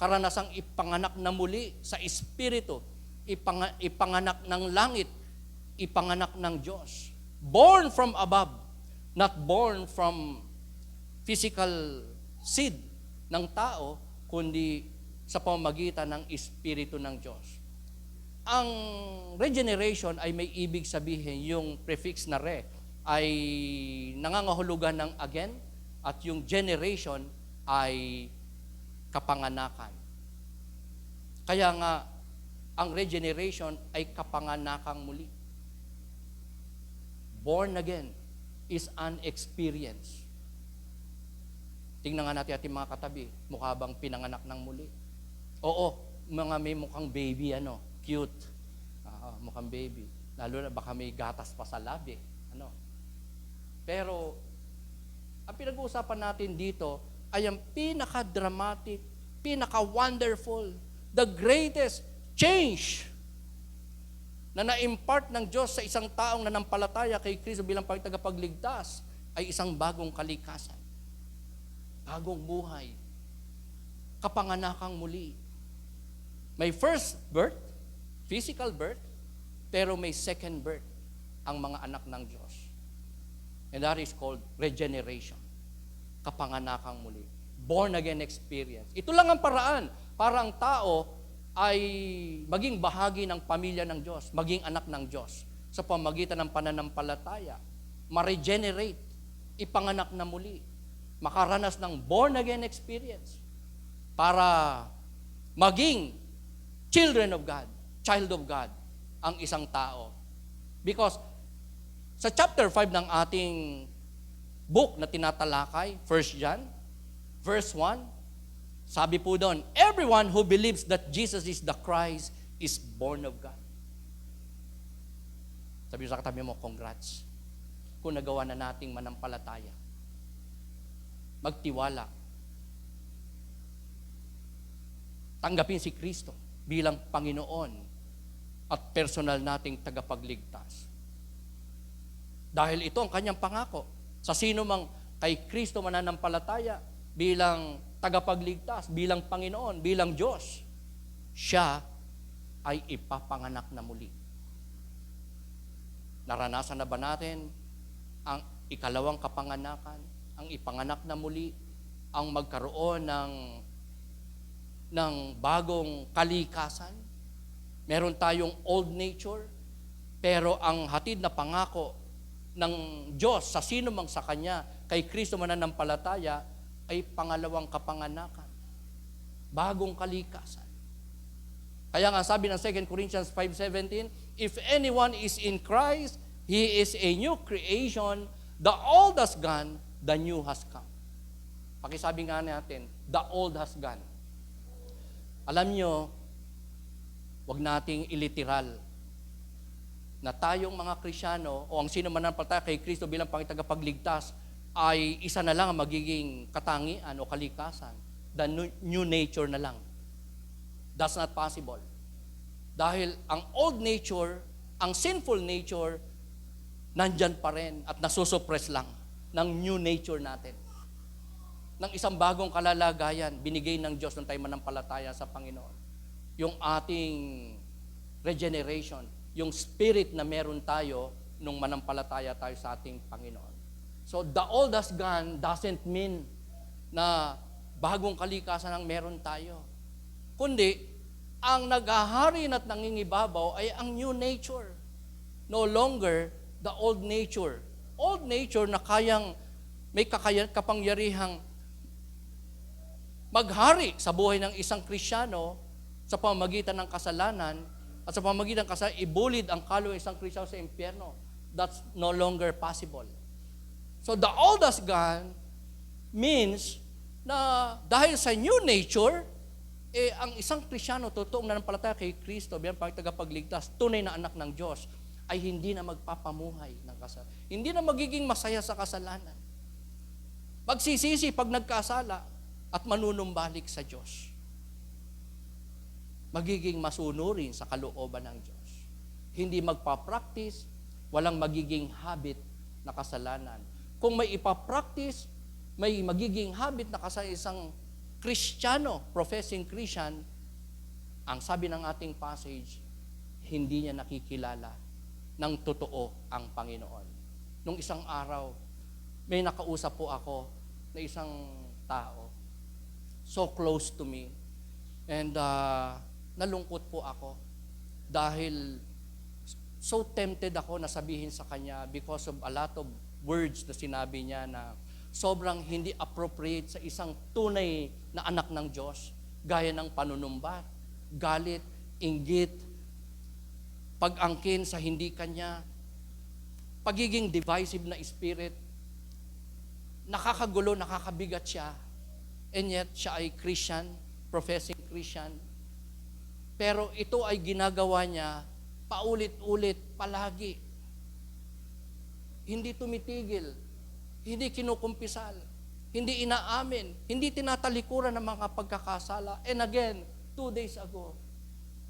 Karanasang ipanganak na muli sa Espiritu, ipanganak ng langit, ipanganak ng Diyos. Born from above, not born from physical seed ng tao, kundi sa pamamagitan ng Espiritu ng Diyos. Ang regeneration ay may ibig sabihin, yung prefix na re ay nangangahulugan ng again, at yung generation ay kapanganakan. Kaya nga, ang regeneration ay kapanganakang muli. Born again is an experience. Tingnan nga natin ating mga katabi, mukha bang pinanganak ng muli? Oo, mga may mukhang baby, cute. Mukhang baby. Lalo na baka may gatas pa sa labi. Pero, ang pinag-uusapan natin dito ay ang pinaka-dramatic, pinaka-wonderful, the greatest change na na-impart ng Diyos sa isang taong nanampalataya kay Kristo bilang tagapagligtas ay isang bagong kalikasan, bagong buhay, kapanganakang muli. May first birth, physical birth, pero may second birth ang mga anak ng Diyos. And that is called regeneration, kapanganakang muli. Born again experience. Ito lang ang paraan para ang tao ay maging bahagi ng pamilya ng Diyos, maging anak ng Diyos sa pamagitan ng pananampalataya, ma-regenerate, ipanganak na muli, makaranas ng born again experience para maging children of God, child of God, ang isang tao. Because sa chapter 5 ng ating book na tinatalakay, 1 John, verse 1, sabi po doon, everyone who believes that Jesus is the Christ is born of God. Sabi sa katabi mo, congrats. Kung nagawa na nating manampalataya. Magtiwala. Tanggapin si Kristo bilang Panginoon at personal nating tagapagligtas. Dahil ito ang kanyang pangako. Sa sino mang kay Kristo mananampalataya bilang tagapagligtas, bilang Panginoon, bilang Diyos, siya ay ipapanganak na muli. Naranasan na ba natin ang ikalawang kapanganakan, ang ipanganak na muli, ang magkaroon ng bagong kalikasan? Meron tayong old nature, pero ang hatid na pangako ng Diyos sa sino mang sa Kanya, kay Kristo mananampalataya, ay pangalawang kapanganakan, bagong kalikasan. Kaya nga sabi ng 2 Corinthians 5:17, if anyone is in Christ, he is a new creation, the old has gone, the new has come. Pakisabi nga natin, the old has gone. Alam nyo, wag nating iliteral na tayong mga Kristyano o ang sino man nanampalataya kay Kristo bilang tagapagligtas ay isa na lang ang magiging katangian o kalikasan. The new nature na lang. That's not possible. Dahil ang old nature, ang sinful nature, nandyan pa rin at nasusuppress lang ng new nature natin. Ng isang bagong kalalagayan, binigay ng Diyos nung tayo manampalataya sa Panginoon. Yung ating regeneration, yung spirit na meron tayo nung manampalataya tayo sa ating Panginoon. So, the old has gone doesn't mean na bagong kalikasan ang meron tayo. Kundi, ang naghahari at nangingibabaw ay ang new nature. No longer the old nature. Old nature na may kapangyarihang maghari sa buhay ng isang Kristiyano sa pamamagitan ng kasalanan at sa pamamagitan ng kasalanan, ibulid ang kaluluwa ng isang Kristiyano sa impyerno. That's no longer possible. So the old has gone means na dahil sa new nature, ang isang Kristiyano, totoong nanampalataya kay Kristo, bilang tagapagligtas, tunay na anak ng Diyos, ay hindi na magpapamuhay ng kasalanan. Hindi na magiging masaya sa kasalanan. Magsisisi pag nagkasala at manunumbalik sa Diyos. Magiging masunurin sa kalooban ng Diyos. Hindi magpa-practice, walang magiging habit na kasalanan. Kung may ipapractice, may magiging habit na kasalanan isang Kristiyano, professing Christian, ang sabi ng ating passage, hindi niya nakikilala ng totoo ang Panginoon. Nung isang araw, may nakausap po ako na isang tao, so close to me, and nalungkot po ako dahil so tempted ako na sabihin sa kanya because of a lot of words na sinabi niya na sobrang hindi appropriate sa isang tunay na anak ng Diyos, gaya ng panunumbat, galit, inggit, pag-angkin sa hindi kanya, pagiging divisive na spirit, nakakagulo, nakakabigat siya, and yet siya ay Christian, professing Christian. Pero ito ay ginagawa niya paulit-ulit, palagi. Hindi tumitigil, hindi kinukumpisal, hindi inaamin, hindi tinatalikuran ng mga pagkakasala. And again, 2 days ago,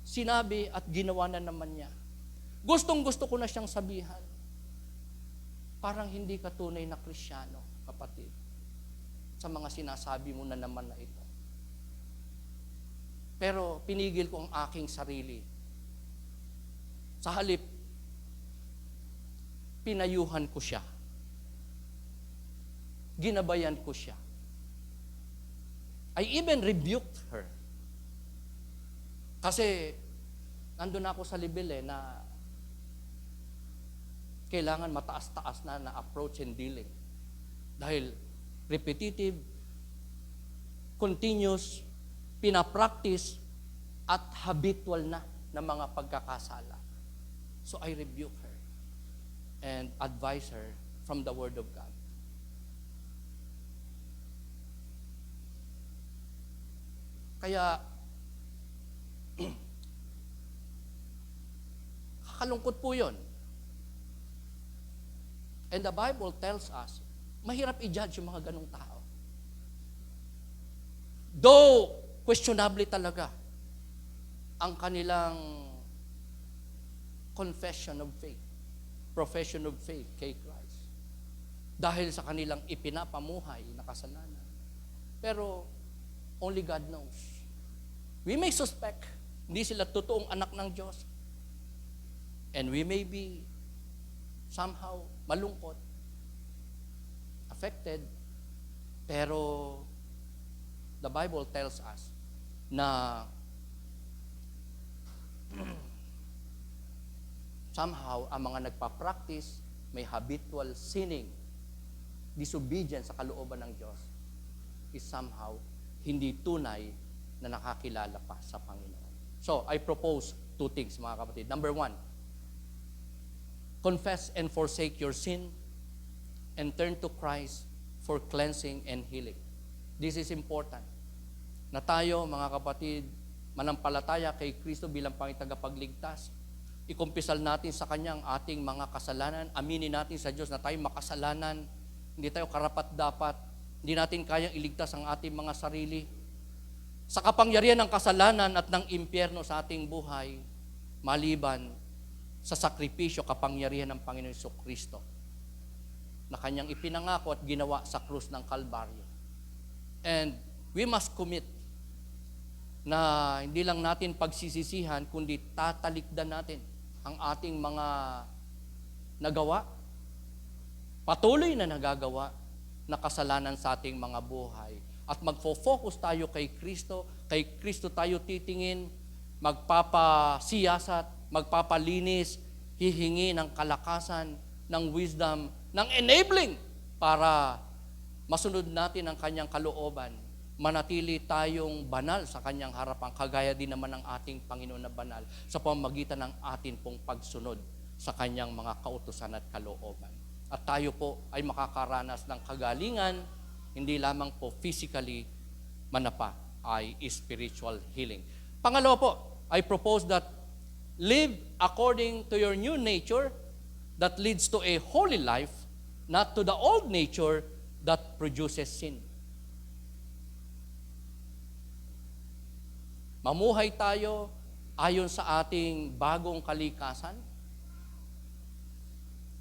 sinabi at ginawa na naman niya. Gustong-gusto ko na siyang sabihan. Parang hindi ka tunay na Kristiyano, kapatid, sa mga sinasabi mo na naman na ito. Pero pinigil ko ang aking sarili. Sa halip, pinayuhan ko siya. Ginabayan ko siya. I even rebuked her. Kasi, nandun ako sa level na kailangan mataas-taas na approach and dealing. Dahil repetitive, continuous, pinapractice, at habitual na mga pagkakasala. So I rebuke her and advise her from the Word of God. Kaya, kakalungkot po yun. And the Bible tells us, mahirap i-judge yung mga ganong tao. Though, questionable talaga ang kanilang confession of faith, profession of faith kay Christ. Dahil sa kanilang ipinapamuhay na kasalanan. Pero, only God knows. We may suspect, hindi sila totoong anak ng Diyos. And we may be somehow malungkot, affected, pero the Bible tells us na somehow ang mga nagpa-practice may habitual sinning, disobedience sa kalooban ng Diyos is somehow hindi tunay na nakakilala pa sa Panginoon. So, I propose two things, mga kapatid. Number one, confess and forsake your sin and turn to Christ for cleansing and healing. This is important. Na tayo, mga kapatid, manampalataya kay Kristo bilang Panginoong tagapagligtas. Ikumpisal natin sa Kanya ang ating mga kasalanan. Aminin natin sa Diyos na tayo makasalanan. Hindi tayo karapat-dapat. Hindi natin kayang iligtas ang ating mga sarili. Sa kapangyarihan ng kasalanan at ng impyerno sa ating buhay, maliban sa sakripisyo, kapangyarihan ng Panginoon Jesucristo na Kanyang ipinangako at ginawa sa krus ng Kalbaryo. And we must commit na hindi lang natin pagsisisihan, kundi tatalikdan natin ang ating mga nagawa, patuloy na nagagawa na kasalanan sa ating mga buhay. At magfo-focus tayo kay Kristo tayo titingin, magpapasiyasat, magpapalinis, hihingi ng kalakasan, ng wisdom, ng enabling para masunod natin ang Kanyang kalooban, manatili tayong banal sa Kanyang harapan, kagaya din naman ng ating Panginoon na banal sa pamamagitan ng atin pong pagsunod sa Kanyang mga kautusan at kalooban. At tayo po ay makakaranas ng kagalingan, hindi lamang po physically, manapa ay spiritual healing. Pangalawa po, I propose that live according to your new nature that leads to a holy life, not to the old nature that produces sin. Mamuhay tayo ayon sa ating bagong kalikasan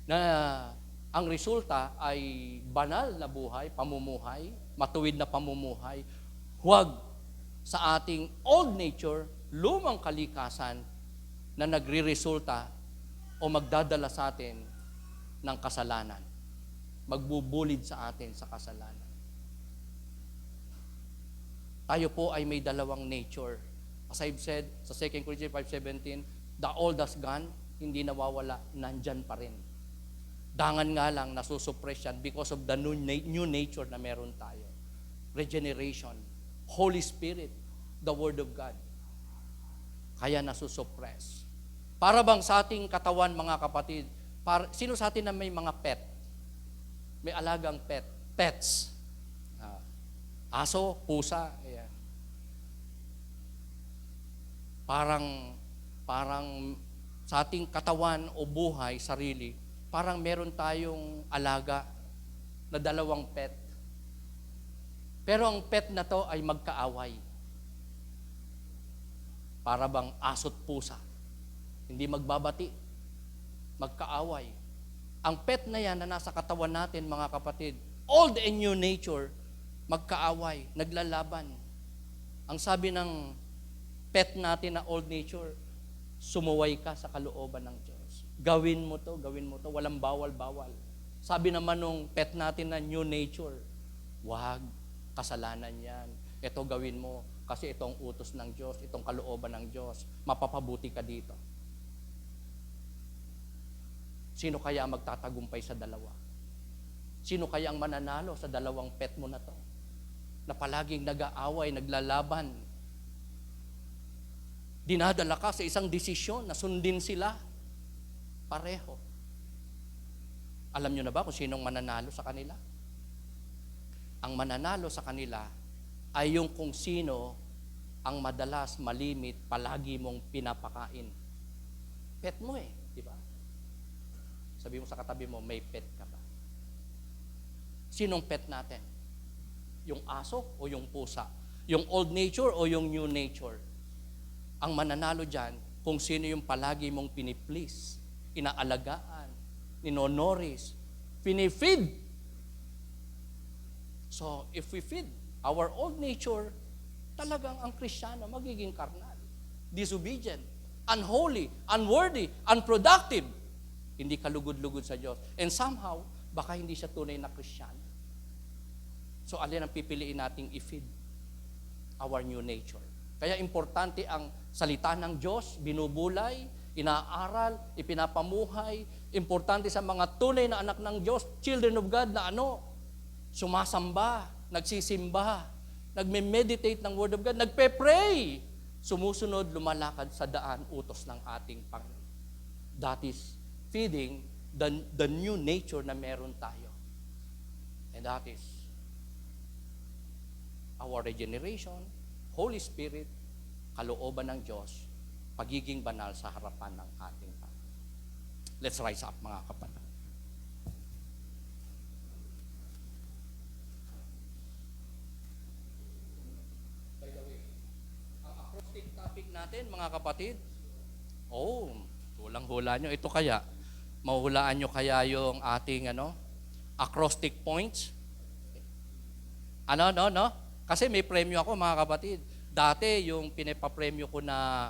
na ang resulta ay banal na buhay, pamumuhay, matuwid na pamumuhay. Huwag sa ating old nature, lumang kalikasan na nagre-resulta o magdadala sa atin ng kasalanan. Magbubulid sa atin sa kasalanan. Tayo po ay may dalawang nature. As I've said sa 2 Corinthians 5:17, the old has gone, hindi nawawala, nandyan pa rin. Dangan nga lang, nasusuppress yan because of the new nature na meron tayo. Regeneration, Holy Spirit, the Word of God. Kaya nasusuppress. Para bang sa ating katawan, mga kapatid, sino sa atin na may mga pet? May alagang pet. Pets. Aso, pusa, ayan. Parang sa ating katawan o buhay, sarili, parang meron tayong alaga na dalawang pet. Pero ang pet na to ay magkaaway. Para bang aso't pusa. Hindi magbabati. magkaaway. Ang pet na yan na nasa katawan natin, mga kapatid, old and new nature, magkaaway, naglalaban. Ang sabi ng pet natin na old nature, sumuway ka sa kalooban ng Diyos. Gawin mo to, walang bawal-bawal. Sabi naman nung pet natin na new nature, wag, kasalanan yan. Ito gawin mo, kasi itong utos ng Diyos, itong kalooban ng Diyos, mapapabuti ka dito. Sino kaya ang magtatagumpay sa dalawa? Sino kaya ang mananalo sa dalawang pet mo na to? Na palaging nag-aaway, naglalaban. Dinadala ka sa isang desisyon na sundin sila. Pareho. Alam nyo na ba kung sinong mananalo sa kanila? Ang mananalo sa kanila ay yung kung sino ang madalas malimit, palagi mong pinapakain. Pet mo di ba? Sabi mo sa katabi mo, may pet ka ba? Sinong pet natin? Yung aso o yung pusa? Yung old nature o yung new nature? Ang mananalo dyan, kung sino yung palagi mong piniplease, inaalagaan, ninonoris, pinifeed. So, if we feed our old nature, talagang ang Kristiyano magiging karnal, disobedient, unholy, unworthy, unproductive. Hindi kalugod-lugod sa Diyos. And somehow, baka hindi siya tunay na Kristiyano. So, alin ang pipiliin nating i-feed? Our new nature. Kaya importante ang salita ng Diyos, binubulay, inaaral, ipinapamuhay. Importante sa mga tunay na anak ng Diyos, children of God na sumasamba, nagsisimba, nagme-meditate ng Word of God, nagpe-pray, sumusunod, lumalakad sa daan, utos ng ating Panginoon. That is feeding the new nature na meron tayo. And that is our regeneration, Holy Spirit, kalooban ng Diyos, pagiging banal sa harapan ng ating Panginoon. Let's rise up, mga kapatid. By the way, ang acrostic topic natin, mga kapatid, hulang-hula nyo. Ito kaya, mahulaan nyo kaya yung ating acrostic points? Kasi may premyo ako, mga kapatid. Dati, yung pinapapremyo ko na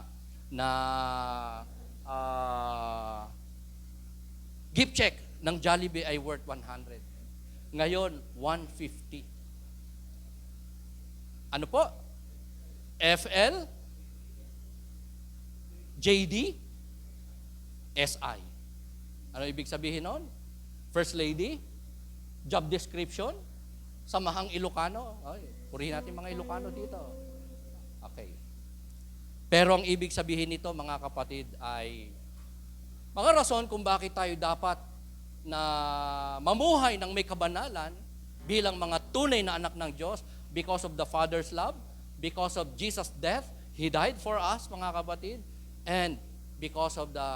gift check ng Jollibee ay worth 100. Ngayon, 150. Ano po? FL, JD, SI. Ano ibig sabihin nun? First lady, job description, samahang Ilocano. Ay, purihin natin mga Ilocano dito. Okay. Pero ang ibig sabihin nito, mga kapatid, ay mga rason kung bakit tayo dapat na mamuhay ng may kabanalan bilang mga tunay na anak ng Diyos because of the Father's love, because of Jesus' death, He died for us, mga kapatid, and because of the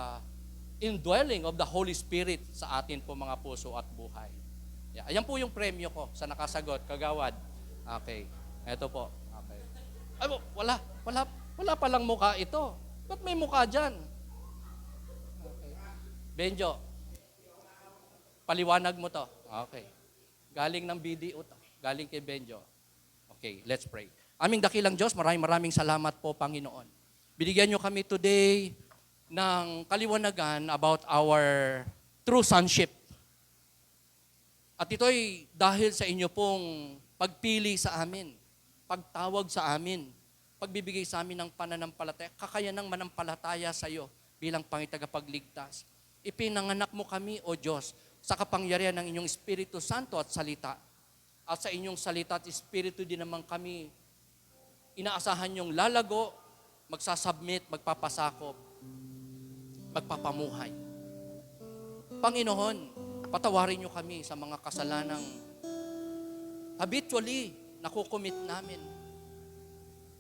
indwelling of the Holy Spirit sa atin po mga puso at buhay. Yeah. Ayan po yung premyo ko sa nakasagot, kagawad. Okay. Ito po. Okay. Ay, wala palang mukha ito. Ba't may mukha dyan? Okay. Benjo, paliwanag mo to. Okay. Galing ng BDO to. Galing kay Benjo. Okay, let's pray. Aming dakilang Diyos, maraming salamat po, Panginoon. Binigyan nyo kami today ng kaliwanagan about our true sonship. At ito'y dahil sa inyo pong pagpili sa amin, pagtawag sa amin, pagbibigay sa amin ng pananampalataya, kakayanang manampalataya sa iyo bilang Pangitagapagligtas. Ipinanganak mo kami, O Diyos, sa kapangyarihan ng inyong Espiritu Santo at salita. At sa inyong salita at Espiritu din naman kami inaasahan yung lalago, magsasubmit, magpapasakop, magpapamuhay. Panginoon, patawarin niyo kami sa mga kasalanang habitually nakukumit namin.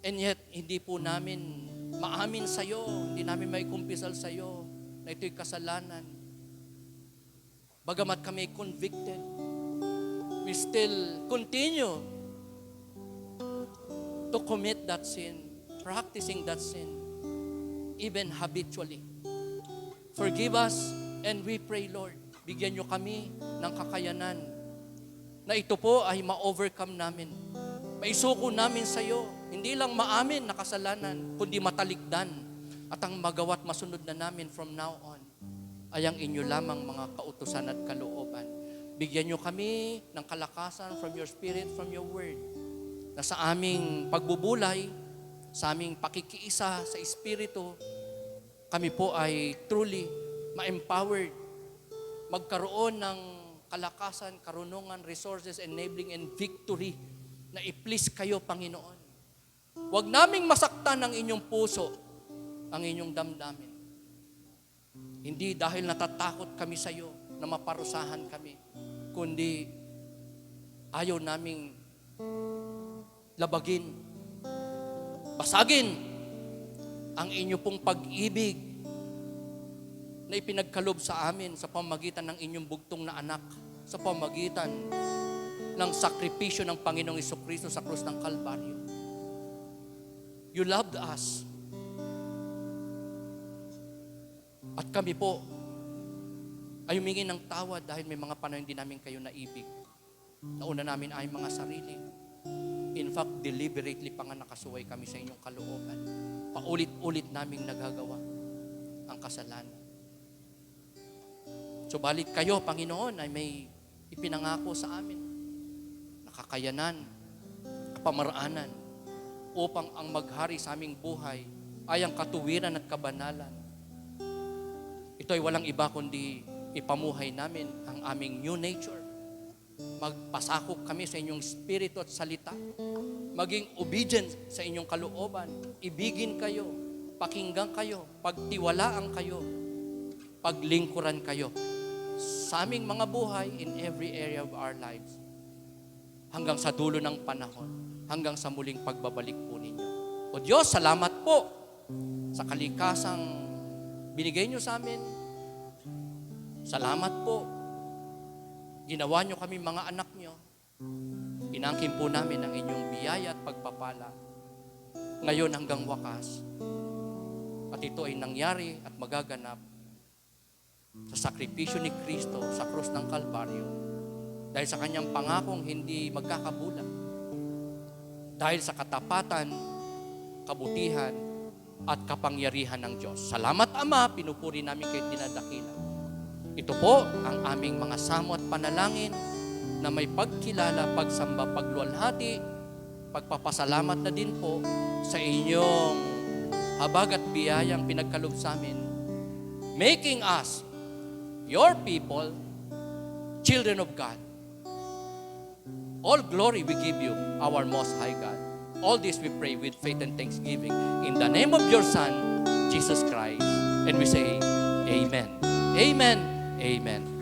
And yet, hindi po namin maamin sa iyo, hindi namin may kumpisal sa iyo na ito'y kasalanan. Bagamat kami convicted, we still continue to commit that sin, practicing that sin, even habitually. Forgive us And we pray, Lord, bigyan nyo kami ng kakayanan na ito po ay ma-overcome namin. Maisuko namin sa iyo, hindi lang maamin na kasalanan, kundi matalikdan. At ang magawa't masunod na namin from now on ay ang inyo lamang mga kautusan at kalooban. Bigyan nyo kami ng kalakasan from your Spirit, from your Word, na sa aming pagbubulay, sa aming pakikiisa sa Espiritu, kami po ay truly ma-empowered, magkaroon ng kalakasan, karunungan, resources, enabling, and victory na i-please kayo, Panginoon. Huwag naming masaktan ang inyong puso, ang inyong damdamin. Hindi dahil natatakot kami sa iyo na maparusahan kami, kundi ayaw naming labagin, basagin ang inyo pong pag-ibig na ipinagkalob sa amin sa pamagitan ng inyong bugtong na anak, sa pamagitan ng sakripisyo ng Panginoong Jesucristo sa krus ng Kalbaryo. You loved us. At kami po ay humingi ng tawad dahil may mga panahon hindi namin kayo naibig. Nauna namin ay mga sarili. In fact, deliberately pa nga nakasuway kami sa inyong kalooban. Paulit-ulit naming nagagawa ang kasalanan. Subalit kayo, Panginoon, ay may ipinangako sa amin na kakayanan, kapamaraanan, upang ang maghari sa aming buhay ay ang katuwiran at kabanalan. Ito ay walang iba kundi ipamuhay namin ang aming new nature. Magpasakop kami sa inyong spirito at salita. Maging obedient sa inyong kalooban. Ibigin kayo, pakinggan kayo, pagtiwalaan kayo, paglingkuran kayo sa aming mga buhay in every area of our lives. Hanggang sa dulo ng panahon, hanggang sa muling pagbabalik po ninyo. O Diyos, salamat po sa kalikasang binigay nyo sa amin. Salamat po. Ginawa nyo kami mga anak nyo. Inangkin po namin ang inyong biyaya at pagpapala. Ngayon hanggang wakas. At ito ay nangyari at magaganap sa sakripisyo ni Kristo sa krus ng Kalbaryo. Dahil sa kanyang pangakong hindi magkakabulan. Dahil sa katapatan, kabutihan, at kapangyarihan ng Diyos. Salamat, Ama, pinupuri namin kayo dinadakila. Ito po ang aming mga samo at panalangin na may pagkilala, pagsamba, pagluwalhati, pagpapasalamat na din po sa inyong habag at biyayang pinagkalob sa amin, making us, your people, children of God. All glory we give you, our Most High God. All this we pray with faith and thanksgiving in the name of your Son, Jesus Christ. And we say, Amen. Amen. Amen.